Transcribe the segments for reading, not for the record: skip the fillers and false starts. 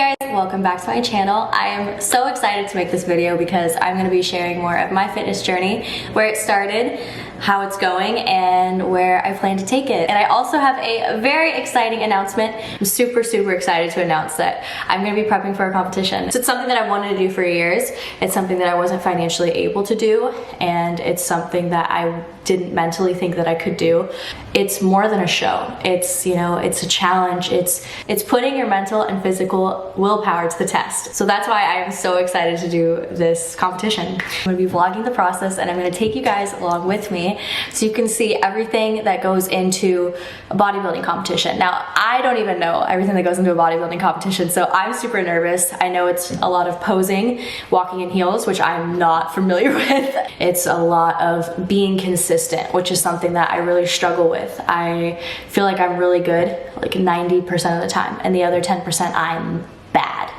Hey guys, welcome back to my channel. I am so excited to make this video because I'm going to be sharing more of my fitness journey, where it started, how it's going, and where I plan to take it. And I also have a very exciting announcement. I'm super excited to announce that I'm going to be prepping for a competition. So it's something that I've wanted to do for years. It's something that I wasn't financially able to do, and it's something that I didn't mentally think that I could do. It's more than a show. It's, you know, it's a challenge. It's putting your mental and physical willpower to the test. So that's why I am so excited to do this competition. I'm gonna be vlogging the process, and I'm gonna take you guys along with me so you can see everything that goes into a bodybuilding competition. Now, I don't even know everything that goes into a bodybuilding competition, so I'm super nervous. I know it's a lot of posing, walking in heels, which I'm not familiar with. It's a lot of being consistent, which is something that I really struggle with. I feel like I'm really good like 90% of the time, and the other 10% I'm bad.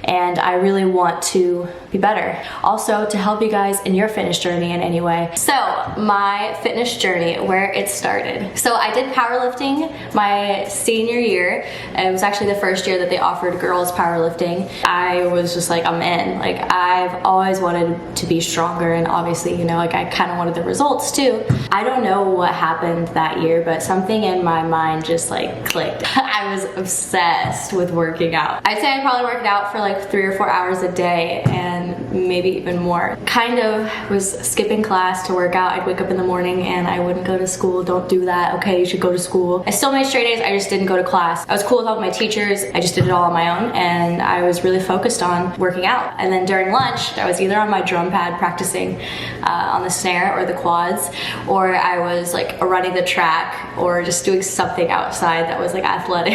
And I really want to be better. Also, to help you guys in your fitness journey in any way. So, my fitness journey, where it started. So I did powerlifting my senior year. It was actually the first year that they offered girls powerlifting. I was just like, I'm in. Like, I've always wanted to be stronger, and obviously, you know, like I kind of wanted the results too. I don't know what happened that year, but something in my mind just like clicked. I was obsessed with working out. I'd say I probably worked out for like 3 or 4 hours a day, and maybe even more. Kind of was skipping class to work out. I'd wake up in the morning and I wouldn't go to school. Don't do that. Okay, you should go to school. I still made straight A's. I just didn't go to class. I was cool with all my teachers. I just did it all on my own, and I was really focused on working out. And then during lunch, I was either on my drum pad practicing on the snare or the quads, or I was like running the track or just doing something outside that was like athletic.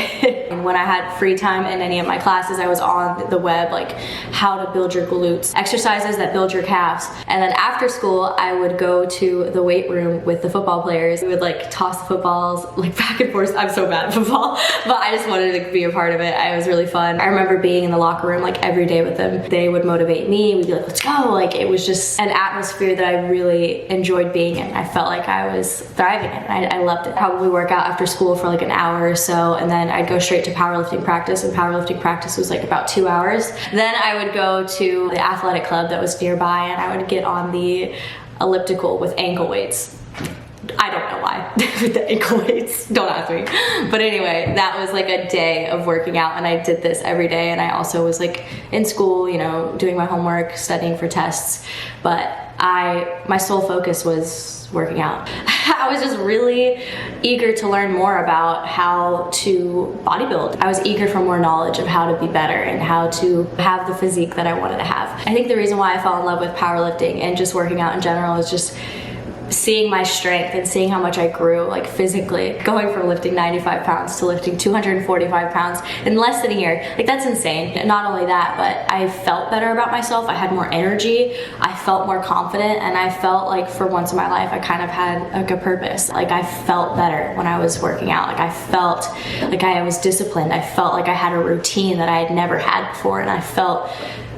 And when I had free time in any of my classes, I was on the web, like how to build your glutes, exercises that build your calves. And then after school, I would go to the weight room with the football players. We would like toss the footballs like back and forth. I'm so bad at football, but I just wanted to be a part of it. It was really fun. I remember being in the locker room like every day with them. They would motivate me. We'd be like, let's go. Like, it was just an atmosphere that I really enjoyed being in. I felt like I was thriving in. I loved it. Probably work out after school for like an hour or so, and then I'd go straight to powerlifting practice, and powerlifting practice was like about 2 hours. Then I would go to the athletic club that was nearby, and I would get on the elliptical with ankle weights. I don't know why with the ankle weights, don't ask me. But anyway, that was like a day of working out, and I did this every day. And I also was like in school, you know, doing my homework, studying for tests. But my sole focus was working out. I was just really eager to learn more about how to bodybuild. I was eager for more knowledge of how to be better and how to have the physique that I wanted to have. I think the reason why I fell in love with powerlifting and just working out in general is just seeing my strength and seeing how much I grew, like physically, going from lifting 95 pounds to lifting 245 pounds in less than a year. Like, that's insane. And not only that, but I felt better about myself. I had more energy. I felt more confident, and I felt like for once in my life, I kind of had like a purpose. Like, I felt better when I was working out. Like, I felt like I was disciplined. I felt like I had a routine that I had never had before, and I felt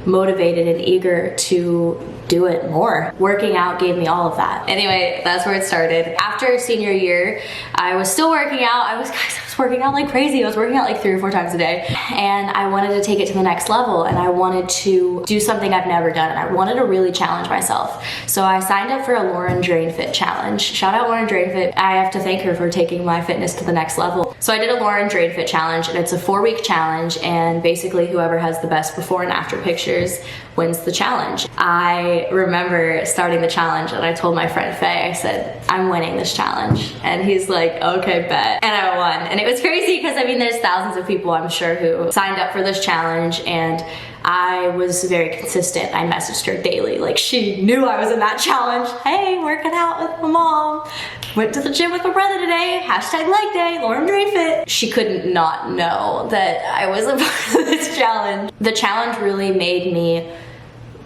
motivated and eager to do it more. Working out gave me all of that. Anyway, that's where it started. After senior year, I was still working out. I was working out like crazy. I was working out like 3 or 4 times a day, and I wanted to take it to the next level, and I wanted to do something I've never done, and I wanted to really challenge myself. So I signed up for a Lauren Drain Fit challenge. Shout out Lauren Drain Fit. I have to thank her for taking my fitness to the next level. So I did a Lauren Drain Fit challenge, and it's a 4-week challenge, and basically whoever has the best before and after pictures wins the challenge. I remember starting the challenge, and I told my friend Faye, I said, I'm winning this challenge. And he's like, okay, bet. And I won. And it was crazy because, I mean, there's thousands of people, I'm sure, who signed up for this challenge, and I was very consistent. I messaged her daily. Like, she knew I was in that challenge. Hey, working out with my mom. Went to the gym with my brother today. Hashtag leg day, Lauren Drain Fit. She couldn't not know that I was a part of this challenge. The challenge really made me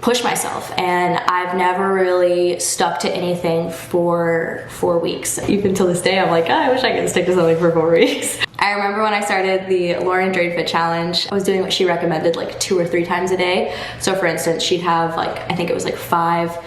push myself, and I've never really stuck to anything for 4 weeks. Even till this day, I'm like, oh, I wish I could stick to something for 4 weeks. I remember when I started the Lauren Drain Fit challenge, I was doing what she recommended like 2 or 3 times a day. So for instance, she'd have like, I think it was like 5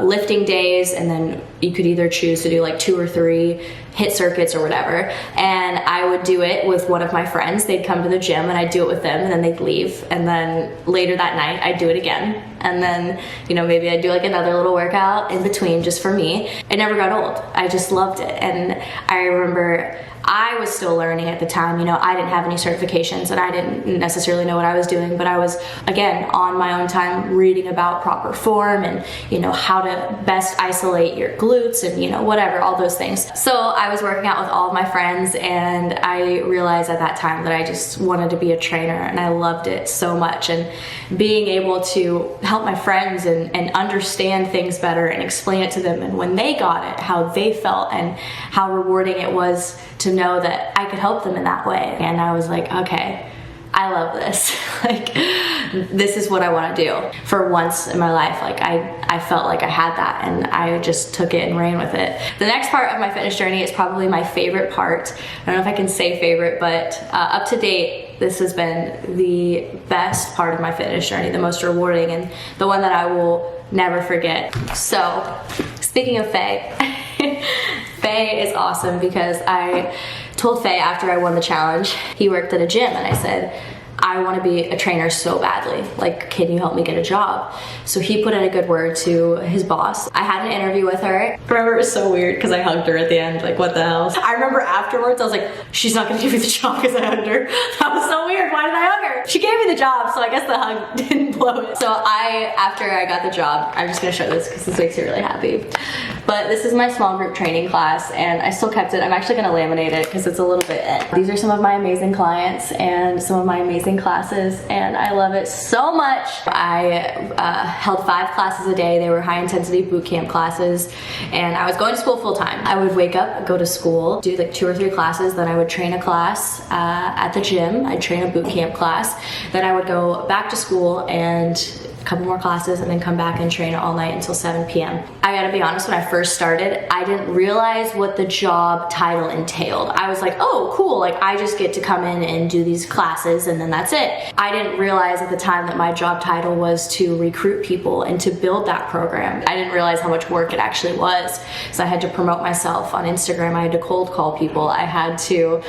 lifting days, and then you could either choose to do like 2 or 3 hit circuits or whatever, and I would do it with one of my friends. They'd come to the gym and I'd do it with them, and then they'd leave, and then later that night I'd do it again, and then, you know, maybe I'd do like another little workout in between just for me. It never got old. I just loved it. And I remember I was still learning at the time. You know, I didn't have any certifications and I didn't necessarily know what I was doing, but I was, again, on my own time reading about proper form and, you know, how to best isolate your glutes and, you know, whatever, all those things. So I was working out with all of my friends, and I realized at that time that I just wanted to be a trainer, and I loved it so much. And being able to help my friends and understand things better and explain it to them, and when they got it, how they felt and how rewarding it was to know that I could help them in that way. And I was like, okay, I love this. Like, this is what I want to do. For once in my life, like I felt like I had that, and I just took it and ran with it. The next part of my fitness journey is probably my favorite part. I don't know if I can say favorite, but up to date, this has been the best part of my fitness journey, the most rewarding, and the one that I will never forget. So, speaking of Faye, Faye is awesome because I told Faye after I won the challenge, he worked at a gym, and I said, I want to be a trainer so badly. Like, can you help me get a job? So he put in a good word to his boss. I had an interview with her. I remember it was so weird because I hugged her at the end. Like, what the hell? I remember afterwards I was like, she's not gonna give me the job because I hugged her. That was so weird. Why did I hug her? She gave me the job, so I guess the hug didn't blow it. So after I got the job, I'm just gonna show this because this makes me really happy. But this is my small group training class, and I still kept it. I'm actually gonna laminate it because it's a little bit These are some of my amazing clients and some of my amazing classes, and I love it so much. I held 5 classes a day. They were high intensity boot camp classes, and I was going to school full time. I would wake up, go to school, do like 2 or 3 classes, then I would train a class at the gym. I'd train a boot camp class, then I would go back to school and a couple more classes, and then come back and train all night until 7 p.m. I gotta be honest, when I first started, I didn't realize what the job title entailed. I was like, oh, cool, like I just get to come in and do these classes and then that's it. I didn't realize at the time that my job title was to recruit people and to build that program. I didn't realize how much work it actually was. So I had to promote myself on Instagram, I had to cold call people, I had to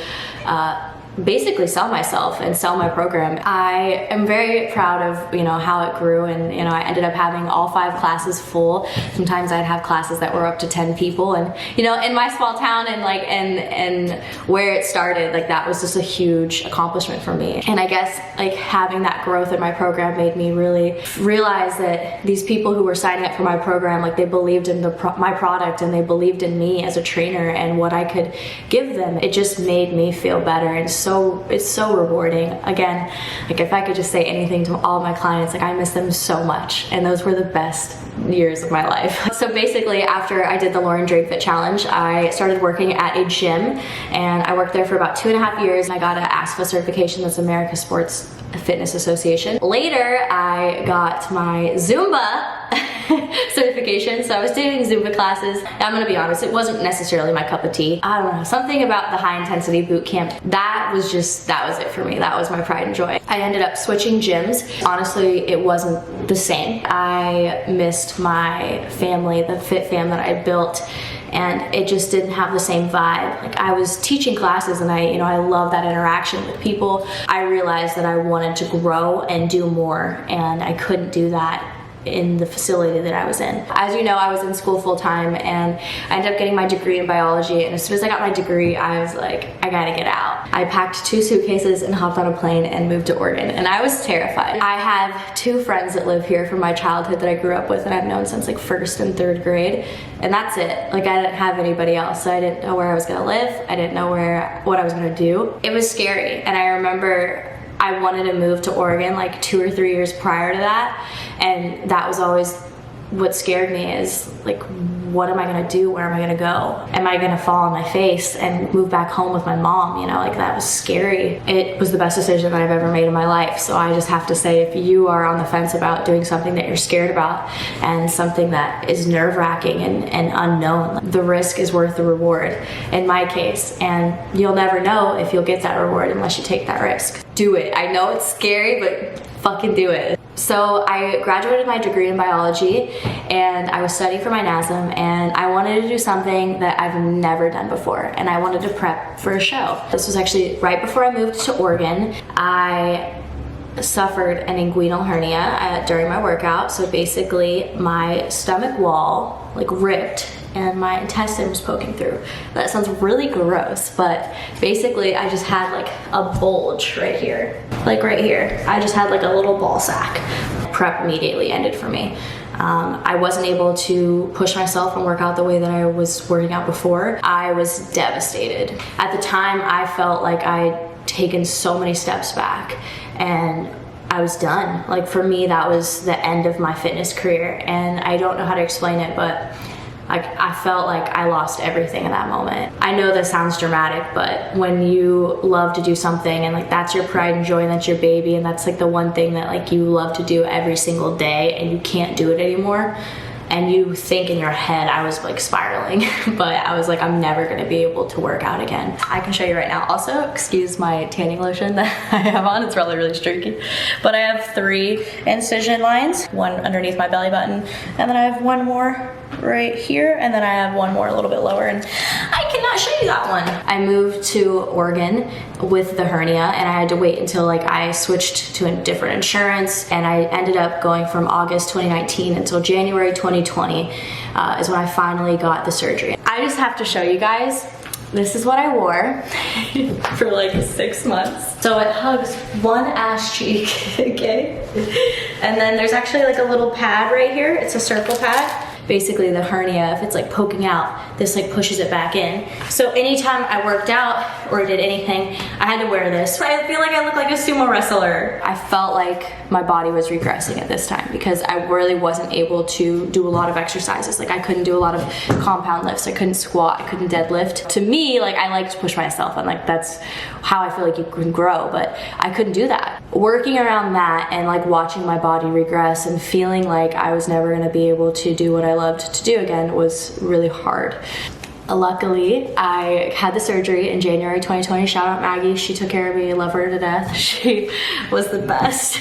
basically sell myself and sell my program. I am very proud of, you know, how it grew, and, you know, I ended up having all 5 classes full. Sometimes I'd have classes that were up to 10 people, and, you know, in my small town and like and where it started, like that was just a huge accomplishment for me. And I guess like having that growth in my program made me really realize that these people who were signing up for my program, like they believed in my product, and they believed in me as a trainer and what I could give them. It just made me feel better, and it's so rewarding. Again, like if I could just say anything to all of my clients, like I miss them so much, and those were the best years of my life. So basically, after I did the Lauren Drape Fit Challenge, I started working at a gym, and I worked there for about 2.5 years. I got an ASFA certification, that's America Sports Fitness Association. Later, I got my Zumba certification, so I was doing Zumba classes. I'm gonna be honest, it wasn't necessarily my cup of tea. I don't know, something about the high intensity boot camp, that was it for me. That was my pride and joy. I ended up switching gyms. Honestly, it wasn't the same. I missed my family, the fit fam that I built, and it just didn't have the same vibe. Like I was teaching classes, and I love that interaction with people. I realized that I wanted to grow and do more, and I couldn't do that in the facility that I was in. As you know, I was in school full time, and I ended up getting my degree in biology, and as soon as I got my degree, I was like, I gotta get out. I packed 2 suitcases and hopped on a plane and moved to Oregon, and I was terrified. I have 2 friends that live here from my childhood that I grew up with, and I've known since like 1st and 3rd grade, and that's it. Like I didn't have anybody else, so I didn't know where I was gonna live. I didn't know what I was gonna do. It was scary, and I remember I wanted to move to Oregon like 2 or 3 years prior to that, and that was always what scared me, is like, what am I gonna do? Where am I gonna go? Am I gonna fall on my face and move back home with my mom? You know, like that was scary. It was the best decision that I've ever made in my life. So I just have to say, if you are on the fence about doing something that you're scared about and something that is nerve-wracking and unknown, the risk is worth the reward in my case. And you'll never know if you'll get that reward unless you take that risk. Do it. I know it's scary, but fucking do it. So I graduated my degree in biology and I was studying for my NASM, and I wanted to do something that I've never done before, and I wanted to prep for a show. This was actually right before I moved to Oregon. I suffered an inguinal hernia during my workout. So basically my stomach wall like ripped and my intestine was poking through. That sounds really gross, but basically I just had like a bulge right here. Like right here, I just had like a little ball sack. Prep immediately ended for me. I wasn't able to push myself and work out the way that I was working out before. I was devastated. At the time, I felt like I'd taken so many steps back and I was done. Like for me, that was the end of my fitness career, and I don't know how to explain it, but I felt like I lost everything in that moment. I know this sounds dramatic, but when you love to do something and like that's your pride and joy and that's your baby and that's like the one thing that like you love to do every single day and you can't do it anymore, and you think in your head, I was like spiraling, but I was like, I'm never gonna be able to work out again. I can show you right now. Also, excuse my tanning lotion that I have on. It's probably really streaky, but I have 3 incision lines, one underneath my belly button, and then I have one more right here, and then I have one more a little bit lower, and I cannot show you that one. I moved to Oregon with the hernia, and I had to wait until like I switched to a different insurance, and I ended up going from August 2019 until January 2020 is when I finally got the surgery. I just have to show you guys, this is what I wore for like 6 months. So it hugs one ass cheek, okay? And then there's actually like a little pad right here. It's a circle pad. Basically the hernia, if it's like poking out, this like pushes it back in. So anytime I worked out or did anything, I had to wear this. I feel like I look like a sumo wrestler. I felt like my body was regressing at this time because I really wasn't able to do a lot of exercises. Like I couldn't do a lot of compound lifts. I couldn't squat, I couldn't deadlift. To me, like I like to push myself, and like that's how I feel like you can grow, but I couldn't do that. Working around that and like watching my body regress and feeling like I was never gonna be able to do what I loved to do again was really hard. Luckily, I had the surgery in January 2020. Shout out Maggie, she took care of me, I love her to death. She was the best.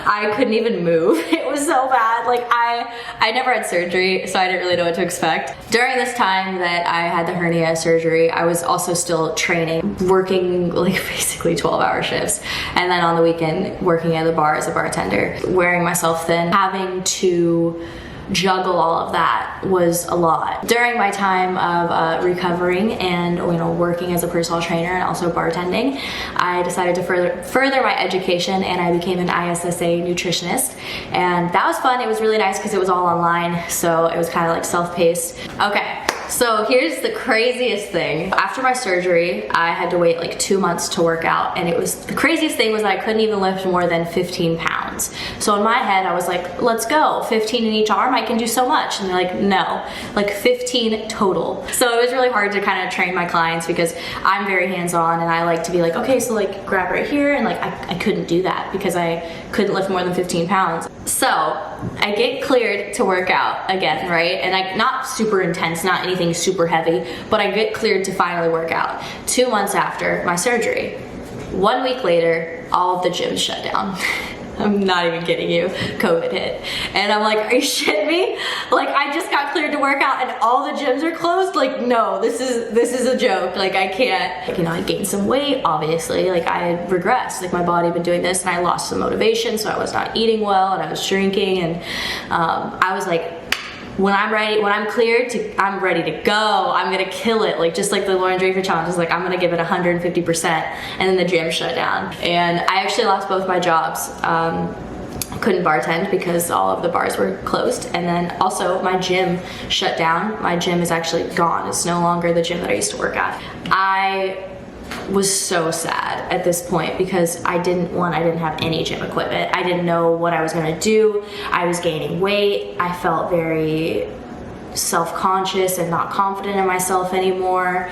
I couldn't even move. It was so bad. Like I never had surgery, so I didn't really know what to expect. During this time that I had the hernia surgery, I was also still training, working like basically 12-hour shifts, and then on the weekend working at the bar as a bartender, wearing myself thin, having to juggle all of that was a lot. During my time of recovering and working as a personal trainer and also bartending, I decided to further my education, and I became an ISSA nutritionist, and that was fun. It was really nice because it was all online, so it was kind of like self-paced. Okay. So here's the craziest thing. After my surgery, I had to wait like 2 months to work out, and the craziest thing was that I couldn't even lift more than 15 pounds. So in my head, I was like, let's go, 15 in each arm, I can do so much. And they're like, no, like 15 total. So it was really hard to kind of train my clients because I'm very hands-on, and I like to be like, okay, so like grab right here, and like I couldn't do that because I couldn't lift more than 15 pounds. So I get cleared to work out again, right? And not super intense, not anything super heavy, but I get cleared to finally work out 2 months after my surgery. 1 week later, all of the gyms shut down. I'm not even kidding you, COVID hit. And I'm like, are you shitting me? Like I just got cleared to work out and all the gyms are closed? Like no, this is a joke. Like I can't, I gained some weight, obviously. Like I had regressed, like my body had been doing this, and I lost some motivation, so I was not eating well and I was shrinking, and I was like, when I'm cleared, I'm ready to go. I'm gonna kill it. Like just like the Lauren Draper challenge is like, I'm gonna give it 150%, and then the gym shut down. And I actually lost both my jobs. Couldn't bartend because all of the bars were closed, and then also my gym shut down. My gym is actually gone. It's no longer the gym that I used to work at. I was so sad at this point because I didn't have any gym equipment. I didn't know what I was gonna do. I was gaining weight. I felt very self-conscious and not confident in myself anymore.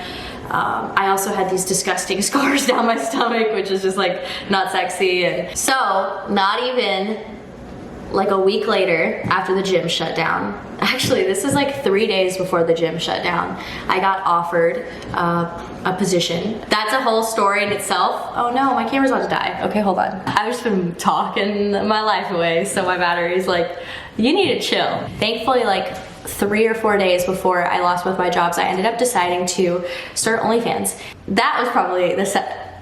I also had these disgusting scars down my stomach, which is just like not sexy. And so not even like a week later, after the gym shut down, actually this is like 3 days before the gym shut down, I got offered a position. That's a whole story in itself. Oh no, my camera's about to die. Okay, hold on. I've just been talking my life away, so my battery's like, you need to chill. Thankfully, like 3 or 4 days before I lost both my jobs, I ended up deciding to start OnlyFans. That was probably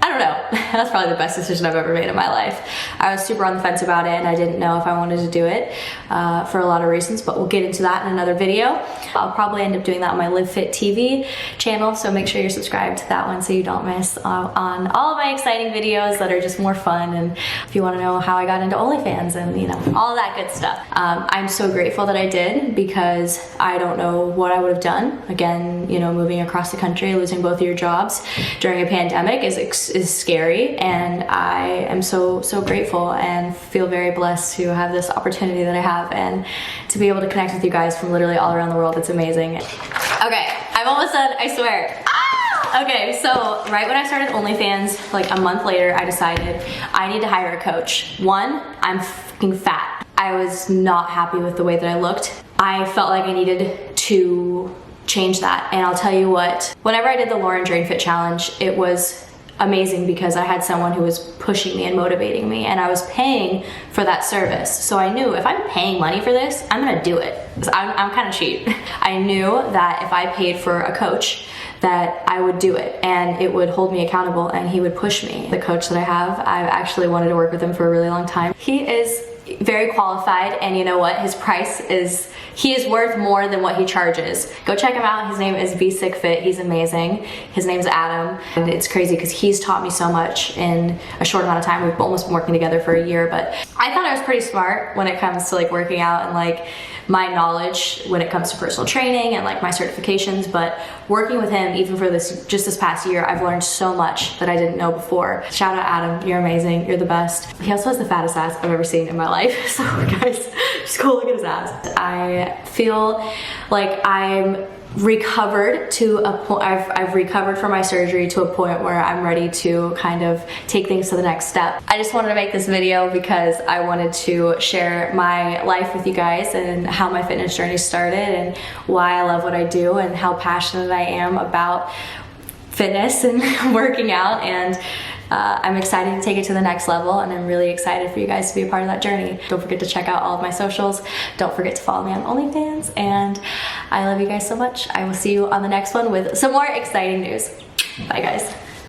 I don't know, that's probably the best decision I've ever made in my life. I was super on the fence about it and I didn't know if I wanted to do it for a lot of reasons, but we'll get into that in another video. I'll probably end up doing that on my Live Fit TV channel, so make sure you're subscribed to that one so you don't miss on all of my exciting videos that are just more fun, and if you want to know how I got into OnlyFans and you know, all that good stuff. I'm so grateful that I did, because I don't know what I would have done. Again, you know, moving across the country, losing both of your jobs during a pandemic is scary, and I am so grateful and feel very blessed to have this opportunity that I have and to be able to connect with you guys from literally all around the world. It's amazing. Okay, I'm almost done, I swear. Okay, so right when I started OnlyFans, like a month later, I decided I need to hire a coach. One, I'm fucking fat. I was not happy with the way that I looked. I felt like I needed to change that, and I'll tell you what, whenever I did the Lauren Drain Fit Challenge, it was amazing because I had someone who was pushing me and motivating me, and I was paying for that service. So I knew if I'm paying money for this, I'm gonna do it. I'm kind of cheap. I knew that if I paid for a coach, that I would do it and it would hold me accountable and he would push me. The coach that I have, I've actually wanted to work with him for a really long time. He is very qualified, and you know what? His price is, he is worth more than what he charges. Go check him out. His name is Be Sick Fit. He's amazing. His name's Adam, and it's crazy because he's taught me so much in a short amount of time. We've almost been working together for a year, but I thought I was pretty smart when it comes to like working out and like my knowledge when it comes to personal training and like my certifications. But working with him, even for this past year, I've learned so much that I didn't know before. Shout out Adam, you're amazing, you're the best. He also has the fattest ass I've ever seen in my life, so guys, just go look at his ass. I feel like I'm recovered to a point. I've recovered from my surgery to a point where I'm ready to kind of take things to the next step. I just wanted to make this video because I wanted to share my life with you guys and how my fitness journey started and why I love what I do and how passionate I am about fitness and working out, and I'm excited to take it to the next level, and I'm really excited for you guys to be a part of that journey. Don't forget to check out all of my socials. Don't forget to follow me on OnlyFans, and I love you guys so much. I will see you on the next one with some more exciting news. Bye guys.